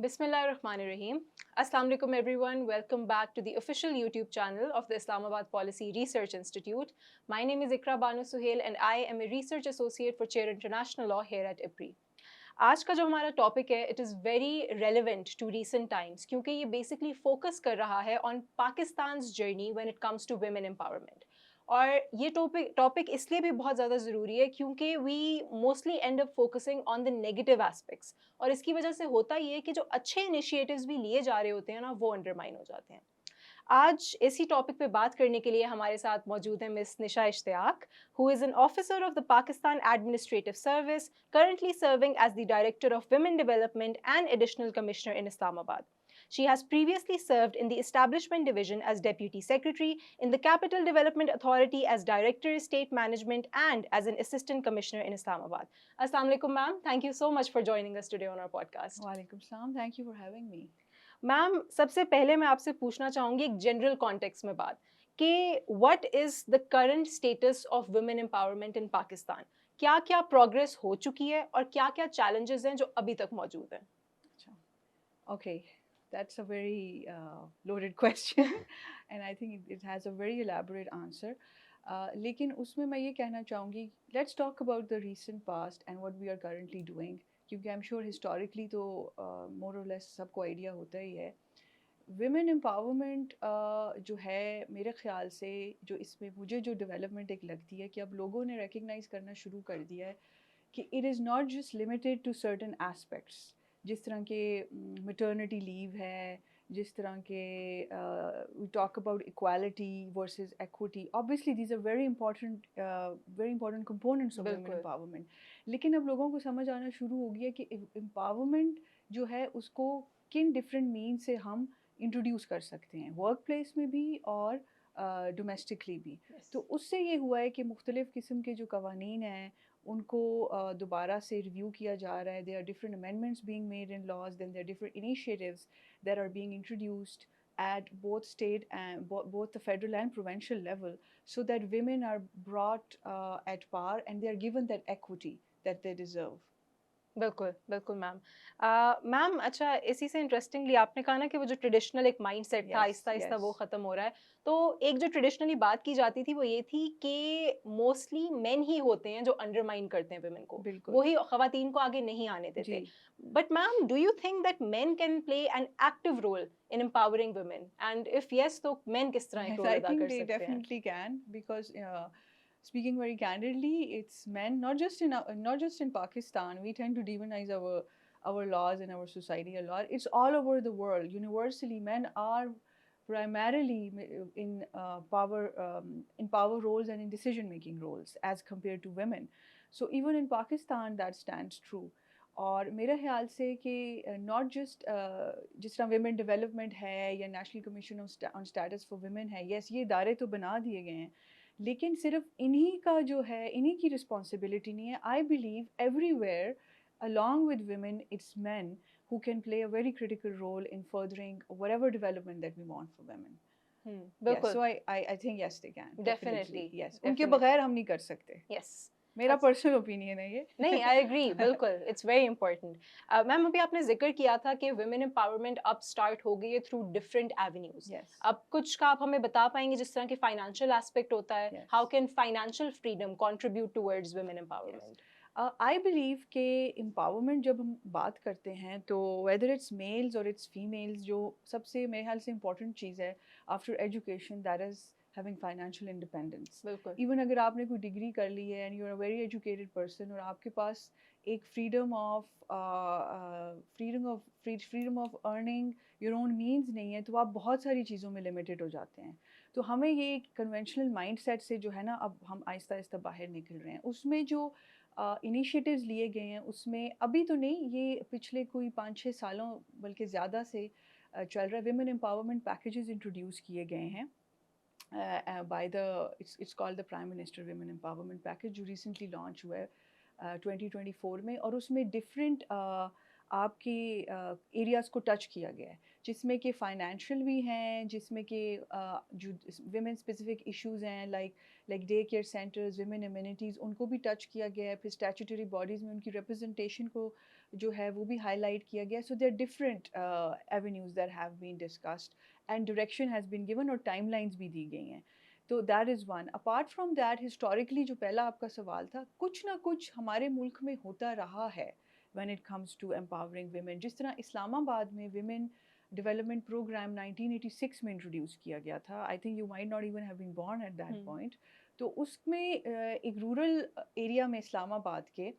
Bismillahirrahmanirrahim. Assalamu alaikum everyone. Welcome back to the official YouTube channel of the Islamabad Policy Research Institute. My name is Ikra Banu Suhail and I am a research associate for Chair International Law here at IPRI. आज का जो हमारा topic है it is very relevant to recent times क्योंकि ये basically focus कर रहा है on Pakistan journey when it comes to women empowerment. और ये टॉपिक इसलिए भी बहुत ज़्यादा ज़रूरी है क्योंकि we mostly end up focusing on the negative aspects, और इसकी वजह से होता ये है कि जो अच्छे इनिशिएटिव्स भी लिए जा रहे होते हैं ना वो अंडरमाइन हो जाते हैं। आज इसी टॉपिक पे बात करने के लिए हमारे साथ मौजूद है miss Nisha Ishtiaq, who is an officer of the Pakistan Administrative Service, currently serving as the Director of Women Development and Additional Commissioner in Islamabad. She has previously served in the Establishment Division as Deputy Secretary, in the Capital Development Authority as Director State Management, and as an Assistant Commissioner in Islamabad. Assalamu alaikum, ma'am. Thank you so much for joining us today on our podcast. Walaikum salam. Thank you for having me. Ma'am, सबसे पहले मैं आपसे पूछना चाहूँगी एक general context में बात कि what is the current status of women empowerment इन पाकिस्तान। क्या क्या प्रोग्रेस हो चुकी है और क्या क्या चैलेंजेस हैं जो अभी तक मौजूद हैं? Okay, that's a very loaded question and I think it has a very elaborate answer. लेकिन उसमें मैं ये कहना चाहूँगी, let's talk about the recent past and what we are currently doing, क्योंकि I'm sure historically तो more or less सबको idea होता ही है। विमेन एम्पावरमेंट जो है, मेरे ख़्याल से जो इसमें मुझे जो डेवलपमेंट एक लगती है कि अब लोगों ने रिकग्नाइज़ करना शुरू कर दिया है कि it is not just limited to certain aspects, जिस तरह के मैटरनिटी लीव है, जिस तरह के we talk about equality versus equity. Obviously these are very important components of women empowerment, लेकिन अब लोगों को समझ आना शुरू हो गया कि एम्पावरमेंट जो है उसको किन डिफरेंट मीन से हम इंट्रोड्यूस कर सकते हैं, वर्क प्लेस में भी और डोमेस्टिकली भी। तो उससे ये हुआ है कि मुख्तलिफ़ किस्म के जो कवानीन हैं उनको दोबारा से रिव्यू किया जा रहा है। There are different amendments being made in laws, then there are different initiatives that are being introduced at both state and both the federal and provincial level, so that women are brought at par and they are given that equity that they deserve. बिल्कुल बिल्कुल ma'am. Ma'am, अच्छा, इसी से interestingly आपने कहा ना कि वो जो ट्रेडिशनल एक माइंडसेट था आहिस्ता आहिस्ता वो ख़त्म हो रहा है। तो एक जो ट्रेडिशनली बात की जाती थी वो ये थी कि मोस्टली मेन ही होते हैं जो अंडरमाइन करते हैं वुमेन को, वही ख़वातीन को आगे नहीं आने देते। But ma'am, do you think that men can play an active role in empowering women, and if yes तो मेन किस तरह एक रोल अदा कर सकते हैं? Definitely can, because speaking very candidly, it's men, not just in Pakistan. We tend to demonize our laws and our society a lot. It's all over the world. Universally, men are primarily in power roles and in decision making roles as compared to women. So even in Pakistan, that stands true. और मेरे ख्याल से कि not just जिस तरह women development है या national commission on status for women है, यस ये इदारे तो बना दिए गए हैं, लेकिन सिर्फ इन्हीं का जो है इन्हीं की रिस्पॉन्सिबिलिटी नहीं है। I believe everywhere along with women, it's men who can play a very critical role in furthering whatever development that we want for women. Yes, so I think yes they can definitely yes, उनके बगैर हम नहीं कर सकते। yes, मेरा personal opinion है ये। नहीं, आई एग्री, बिल्कुल, इट्स वेरी इंपॉर्टेंट। मैम, अभी आपने जिक्र किया था कि वुमेन एम्पावरमेंट अब स्टार्ट हो गई है थ्रू डिफरेंट एवेन्यूज। अब कुछ का आप हमें बता पाएंगे, जिस तरह की फाइनेंशियल एस्पेक्ट होता है, how can financial freedom contribute towards women empowerment? I believe कि एम्पावरमेंट जब हम बात करते हैं तो वेदर इट्स मेल्स और इट्स फीमेल्स, जो सबसे मेरे ख्याल से इम्पॉर्टेंट चीज़ है after education, that is having financial independence. Even अगर आपने कोई डिग्री कर ली है and you are a very educated person और आपके पास एक freedom of earning your own means नहीं है, तो आप बहुत सारी चीज़ों में लिमिटेड हो जाते हैं। तो हमें ये कन्वेंशनल माइंडसेट से जो है ना, अब हम आहिस्ता आहिस्ता बाहर निकल रहे हैं। उसमें जो इनिशिएटिव्स लिए गए हैं उसमें अभी तो नहीं, ये पिछले कोई 5-6 सालों बल्कि ज़्यादा से चल रहा है। विमेन एम्पावरमेंट पैकेजेस इंट्रोड्यूस किए गए हैं by it's called the Prime Minister Women Empowerment Package, जो रिसेंटली लॉन्च हुआ है 2024 में, और उसमें डिफरेंट आपके एरियाज़ को टच किया गया है, जिसमें कि फाइनेंशियल भी हैं, जिसमें कि जो विमेन स्पेसिफिक इश्यूज़ हैं like day care centres, women amenities, उनको भी टच किया गया है। फिर स्टैट्यूटरी बॉडीज़ में उनकी रिप्रेजेंटेशन को जो है वो भी हाईलाइट किया गया है। So there different avenues that have been discussed and direction has been given और टाइमलाइंस भी दी गई हैं। तो that is one. Apart from that historically जो पहला आपका सवाल था, कुछ ना कुछ हमारे मुल्क में होता रहा है when it comes to empowering women. जिस तरह इस्लामाबाद में विमेन डेवलपमेंट प्रोग्राम 1986 में इंट्रोड्यूस किया गया था, I think you might not even have been born at that point. तो उसमें एक रूरल एरिया में इस्लामाबाद के,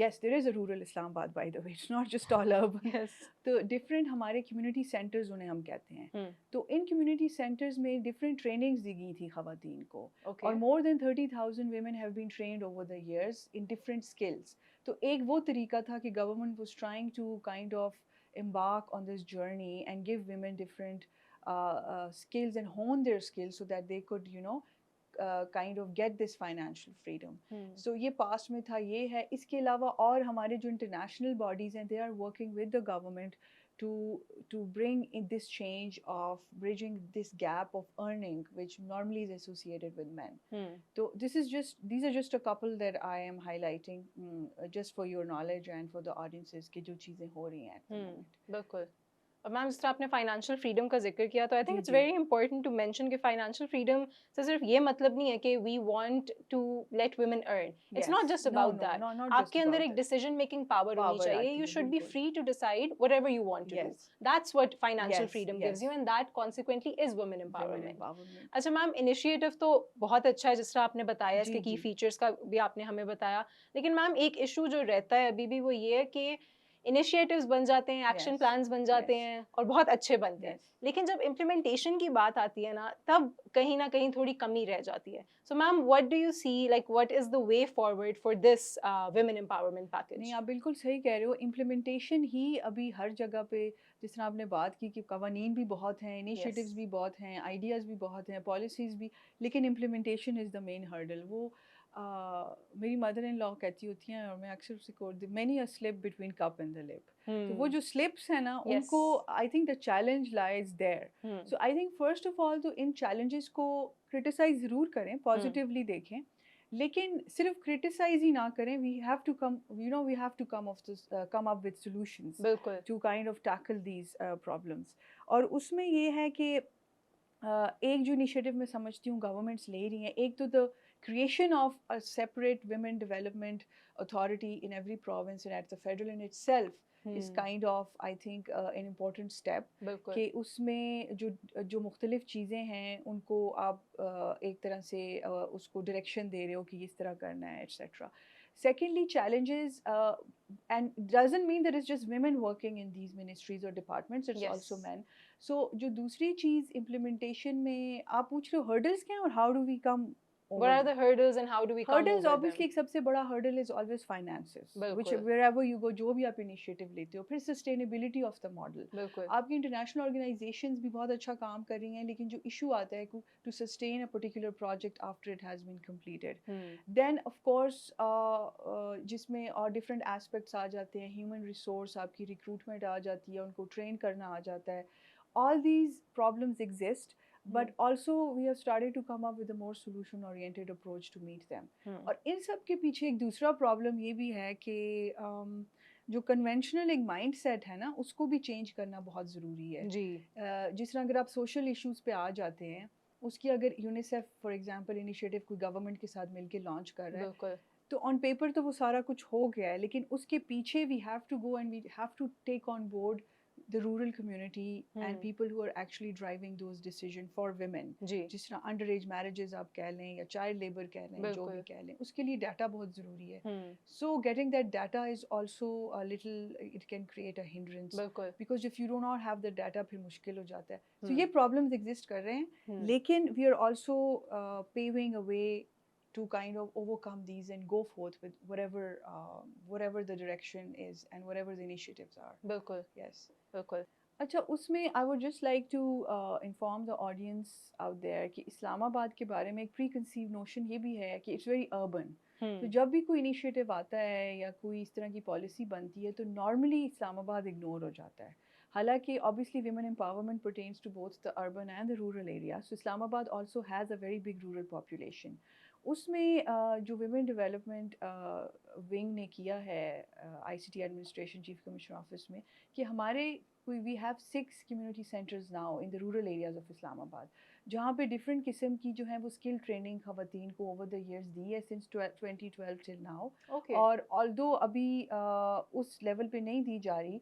yes, there is a rural Islamabad, by the way. It's not just all urban. Yes. तो डिफरेंट हमारे कम्युनिटी सेंटर्स उन्हें हम कहते हैं। तो इन कम्युनिटी सेंटर्स में डिफरेंट ट्रेनिंग्स दी गई थी ख़वातीन को, Okay. और more than 30,000 women have been trained over the years in different skills. तो एक वो तरीका था कि government was trying to kind of embark on this journey and give women different skills and hone their skills so that they could, you know, kind of get this financial freedom. So ये past में था, ये है। इसके अलावा और हमारे जो international bodies हैं, they are working with the government to bring in this change of bridging this gap of earning which normally is associated with men. So these are just a couple that I am highlighting just for your knowledge and for the audiences कि जो चीज़ें हो रही हैं at the moment. बिल्कुल। और ma'am जिस तरह आपने फाइनेंशियल फ्रीडम का जिक्र किया, तो आई थिंक जी, इट्स जी। वेरी इंपॉर्टेंट टू मेंशन कि फाइनेंशियल फ्रीडम से सिर्फ ये मतलब नहीं है कि we want to let women earn. It's not Yes. Just No, about no, that. no, not just आपके अंदर about एक that. डिसीजन मेकिंग पावर होनी Power चाहिए। आती यू है, शुड बी बिल्कुल। Free to decide whatever you want to do. Yes. That's what financial Yes, freedom yes. Gives you, and that consequently is women Women empowerment. empowerment. अच्छा ma'am, initiative तो बहुत अच्छा है जिस तरह आपने बताया, इसके जी, की जी। फीचर्स का भी आपने हमें बताया, लेकिन मैम एक इशू जो रहता है अभी भी वो ये है कि इनिशिएटिव्स बन जाते हैं, एक्शन Yes, प्लान्स बन जाते yes, हैं और बहुत अच्छे बनते हैं, yes. लेकिन जब इम्प्लीमेंटेशन की बात आती है ना, तब कहीं ना कहीं थोड़ी कमी रह जाती है। So ma'am, what do you see, like what is the way forward for this women empowerment नहीं, पैकेज? आप बिल्कुल सही कह रहे हो। इम्प्लीमेंटेशन ही अभी हर जगह पे, जिस तरह आपने बात की कि कवानीन भी बहुत हैं, इनिशिएटिव्स भी बहुत हैं, आइडियाज़ भी बहुत हैं, पॉलिसीज़ भी, लेकिन implementation is the main hurdle. वो मेरी मदर इन लॉ कहती होती हैं, और मैं अक्सर उसे quote, many a slip between cup and the lip. तो वो जो स्लिप्स हैं ना, उनको I think the challenge lies there. So I think first of all तो इन चैलेंजेस को क्रिटिसाइज ज़रूर करें, पॉजिटिवली देखें, लेकिन सिर्फ क्रिटिसाइज ही ना करें। We have to come, you know, we have to come up with solutions बिल्कुल। To kind of tackle these problems. और उसमें ये है कि एक जो इनिशिएटिव मैं समझती हूँ गवर्नमेंट्स ले रही हैं, एक तो the creation of a separate women development authority in every province and at the federal in itself is kind of, I think, an important step. बिल्कुल। कि उसमें जो मुख्तलिफ चीज़ें हैं उनको आप एक तरह से उसको डायरेक्शन दे रहे हो कि इस तरह करना है, etc. Secondly, challenges, and doesn't mean that it's just women working in these ministries or departments, it's Yes. also men. So जो दूसरी चीज़ implementation में आप पूछ रहे हो hurdles क्या हैं और how do we come over What are them? the hurdles and how do we come Hurdles over obviously them? एक सबसे बड़ा hurdle is always finances, which बिल्कुल। wherever you go, जो भी आप initiative लेते हो। फिर sustainability of the model। बिल्कुल। आपकी international organizations भी बहुत अच्छा काम कर रही हैं, लेकिन जो issue आता है to sustain a particular project after it has been completed. Then of course जिसमें और different aspects आ जाते हैं, human resource, आपकी recruitment आ जाती है, उनको train करना आ जाता है। All these problems exist, but also we have started to come up with a more solution oriented approach to meet them. और इन सब के पीछे एक दूसरा problem ये भी है कि जो conventional एक mindset है ना, उसको भी change करना बहुत ज़रूरी है। जी। जिस तरह अगर आप social issues पे आ जाते हैं, उसकी अगर यूनिसेफ फॉर एग्जांपल इनिशिएटिव कोई गवर्नमेंट के साथ मिलके लॉन्च कर रहा है, बिल्कुल। तो ऑन पेपर तो वो सारा कुछ हो गया है, लेकिन उसके पीछे we have to go and we have to take on board the rural community and people who are actually driving those decision for women. जी। जिस तरह अंडर एज मैरिजेस आप कह लें या चाइल्ड लेबर कह लें, जो भी बिल्कुल। कह लें, उसके लिए डाटा बहुत ज़रूरी है। So getting that data is also a little, it can create a hindrance, बिल्कुल। Because if you do not have the data फिर मुश्किल हो जाता है। सो ये प्रॉब्लम्स एग्जिस्ट कर रहे हैं, लेकिन we are also paving a way to kind of overcome these and go forth with whatever the direction is and whatever the initiatives are. बिल्कुल। Yes. बिल्कुल। अच्छा, उसमें I would just like to inform the audience out there कि इस्लामाबाद के बारे में एक preconceived notion ये भी है कि it's very urban. तो जब भी कोई इनिशिएटिव आता है या कोई इस तरह की पॉलिसी बनती है तो नॉर्मली इस्लामाबाद इग्नोर हो जाता है. हालांकि obviously women empowerment pertains to both the urban and the rural areas. So Islamabad also has a very big rural population. उसमें जो women development wing ने किया है ICT administration chief commissioner office में कि हमारे we have 6 community centers now in the rural areas of Islamabad जहाँ पे different किस्म की जो है वो skill training खवातीन को over the years दी है since 2012 till now. Okay. और although अभी उस level पे नहीं दी जा रही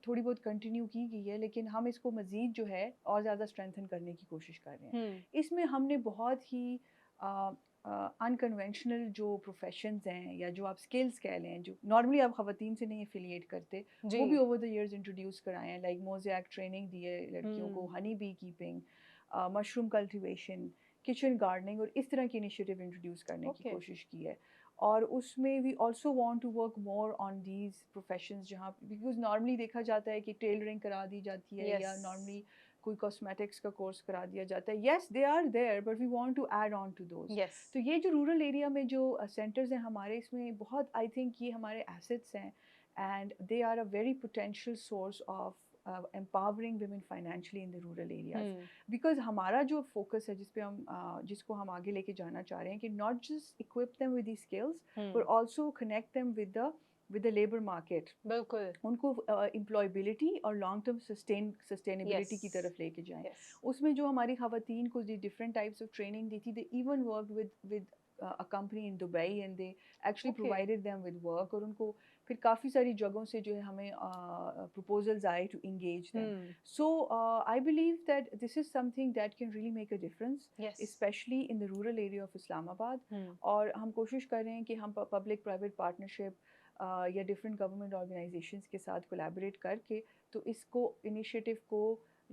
थोड़ी बहुत कंटिन्यू की गई है लेकिन हम इसको मज़ीद जो है और ज़्यादा स्ट्रेंथन करने की कोशिश कर रहे हैं. इसमें हमने बहुत ही अनकन्वेंशनल जो प्रोफेशंस हैं या जो आप स्किल्स कह लें जो नॉर्मली आप ख़वातीन से नहीं एफिलिएट करते वो भी ओवर द इयर्स इंट्रोड्यूस कराए हैं. लाइक मोज़ेक ट्रेनिंग दी है लड़कियों को, honey bee keeping, mushroom cultivation, kitchen gardening और इस तरह की इनिशिएटिव इंट्रोड्यूस करने की कोशिश की है. और उसमें we also want to work more on these professions जहाँ बिकॉज नॉर्मली देखा जाता है कि टेलरिंग करा दी जाती है या नॉर्मली कोई कॉस्मेटिक्स का कोर्स करा दिया जाता है. Yes they are there but we want to add on to those. तो ये जो रूरल एरिया में जो सेंटर्स हैं हमारे इसमें बहुत आई थिंक ये हमारे एसेट्स हैं and they are a very potential source of empowering women financially in the rural areas. Because हमारा जो focus है जिस पे हम जिसको हम आगे लेके जाना चाह रहे हैं कि not just equip them with these skills but also connect them with the labor market. बिल्कुल. उनको employability और long term sustainability की तरफ लेके जाएं. उसमें जो हमारी ख़वातीन को different types of training दी थी, they even worked with a company in Dubai and they actually provided them with work और उनको फिर काफ़ी सारी जगहों से जो है हमें proposals आए to engage them. So I believe that this is something that can really make a difference, especially in the rural area of Islamabad. और हम कोशिश कर रहे हैं कि हम public private partnership या different government organizations के साथ collaborate करके तो इसको initiative को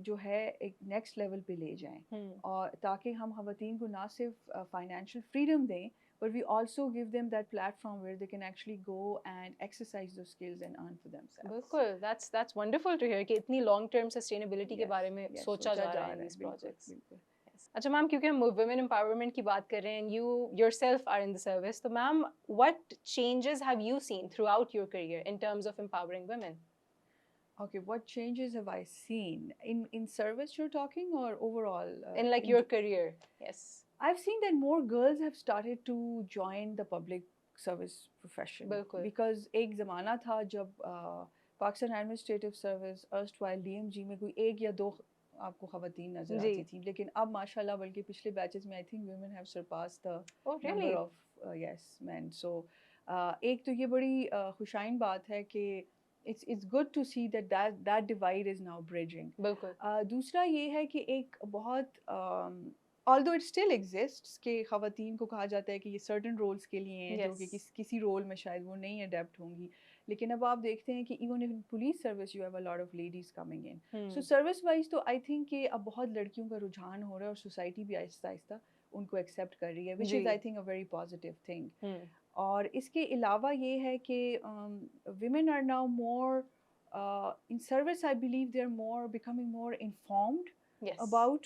जो है एक नेक्स्ट लेवल पे ले जाएं और ताकि हम ख़वातीन को ना सिर्फ फाइनेंशियल फ्रीडम दें but we also give them that platform where they can actually go and exercise those skills and earn for themselves. बिल्कुल. That's wonderful to hear कि इतनी long term sustainability के बारे में सोचा जा रहा है these projects. अच्छा मैम, क्योंकि हम women empowerment की बात कर रहे हैं and you yourself are in the service, तो ma'am what changes have you seen throughout your career in terms of empowering women? Okay, what changes have I seen in service you're talking or overall? In like your career, yes. I've seen that more girls have started to join the public service profession. Because एक ज़माना था जब Pakistan administrative service erstwhile DMG में कोई एक या दो आपको ख़वातीन नजर आती थी लेकिन अब माशाल्लाह बल्कि पिछले बैचेस में I think women have surpassed the number of yes men. So एक तो ये बड़ी खुशाइन बात है कि it's good to see that divide is now bridging. दूसरा ये है कि एक बहुत although it still exists कि ख़वातीन को कहा जाता है कि ये certain roles के लिए हैं जो कि किसी role में शायद वो नहीं adapt होंगी लेकिन अब आप देखते हैं कि even in police service you have a lot of ladies coming in. So service wise तो I think कि अब बहुत लड़कियों का रुझान हो रहा है और society भी आहिस्ता आहिस्ता उनको accept कर रही है which is I think a very positive thing. और इसके अलावा ये है कि women are now more in service I believe they're more becoming more informed about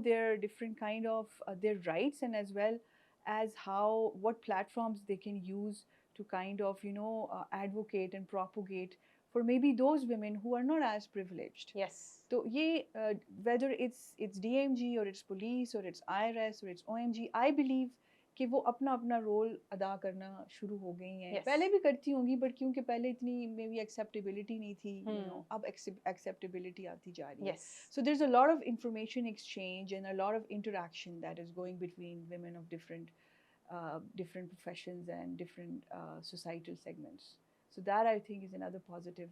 their different kind of their rights and as well as what platforms they can use to kind of advocate and propagate for maybe those women who are not as privileged. So ye whether it's DMG or it's police or it's IRS or it's OMG, I believe कि वो अपना अपना role अदा करना शुरू हो गई हैं. पहले भी करती होंगी बट क्योंकि पहले इतनी मे बी एक्सेप्टेबिलिटी नहीं थी अब एक्सेप्टेबिलिटी आती जा रही है. So there is a lot of information exchange and a lot of interaction that is going between women of different professions and different societal segments. So that I think is another positive.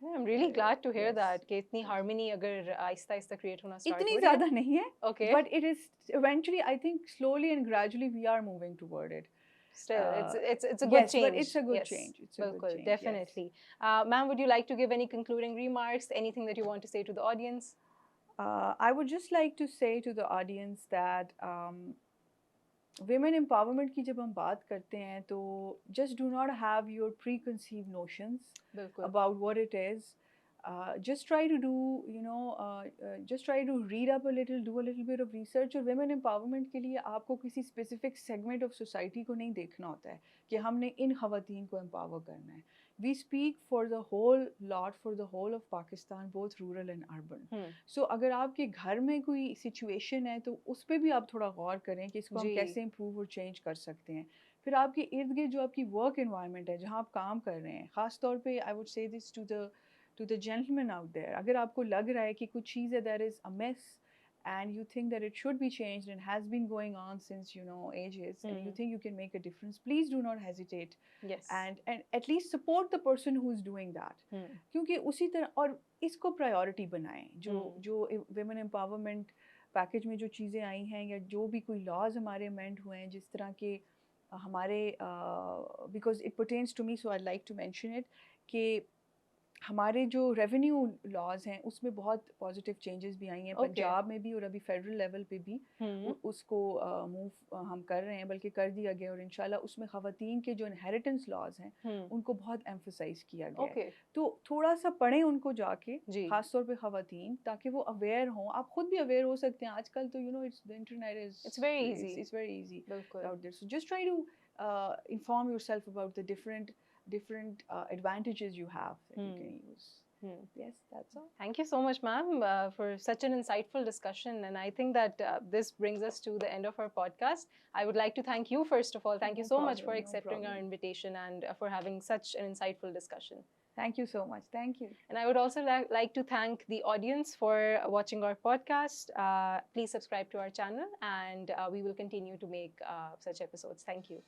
Yeah, I'm really glad to hear that कि इतनी harmony अगर Aahista Aahista create होना start हो रही है. इतनी ज़्यादा नहीं है. Okay. But it is eventually I think slowly and gradually we are moving toward it. Still, it's a good change. But it's a good change. It's a good change. Definitely. Ma'am, would you like to give any concluding remarks? Anything that you want to say to the audience? I would just like to say to the audience that women empowerment की जब हम बात करते हैं तो just do not have your preconceived notions about what it is. just try to do, just try to read up a little, do a little bit of research. और women empowerment के लिए आपको किसी specific segment of society को नहीं देखना होता है कि हमने इन ख़वातीन को empower करना है. We speak for the whole lot, for the whole of Pakistan, both rural and urban. So अगर आपके घर में कोई situation है तो उस पर भी आप थोड़ा गौर करें कि इसको हम जी. कैसे improve और change कर सकते हैं. फिर आपके इर्द गिर्द जो आपकी वर्क environment है जहाँ आप काम कर रहे हैं, ख़ास तौर पे I would say this to the gentlemen out there, अगर आपको लग रहा है कि कुछ चीज़ है that is amiss and you think that it should be changed and has been going on since ages, and you think you can make a difference, please do not hesitate. Yes. and at least support the person who is doing that. क्योंकि उसी तरह और इसको priority बनाएं. जो women empowerment package में जो चीज़ें आई हैं या जो भी कोई लॉज हमारे अमेंड हुए हैं जिस तरह के हमारे because it pertains to me, so I like to mention it, कि हमारे जो रेवेन्यू लॉज हैं उसमें बहुत पॉजिटिव चेंजेस भी आई हैं. पंजाब में भी और अभी फेडरल लेवल पे भी उसको मूव हम कर रहे हैं, बल्कि कर दिया गया. और इंशाल्लाह उसमें ख़वातीन के जो इनहेरिटेंस लॉज हैं उनको बहुत एम्फसाइज किया गया है. तो थोड़ा सा पढ़ें उनको जाके, खास तौर पे ख़वातीन, ताकि वो अवेयर हों. आप खुद भी अवेयर हो सकते हैं आजकल तो it's the internet is it's very easy. It's very easy बिल्कुल. out there. So just try to inform yourself about the different advantages you have that you can use. Yes, that's all. Thank you so much, ma'am, for such an insightful discussion. And I think that this brings us to the end of our podcast. I would like to thank you, first of all. Thank you so much for accepting our invitation and for having such an insightful discussion. Thank you so much. Thank you. And I would also like to thank the audience for watching our podcast. Please subscribe to our channel, and we will continue to make such episodes. Thank you.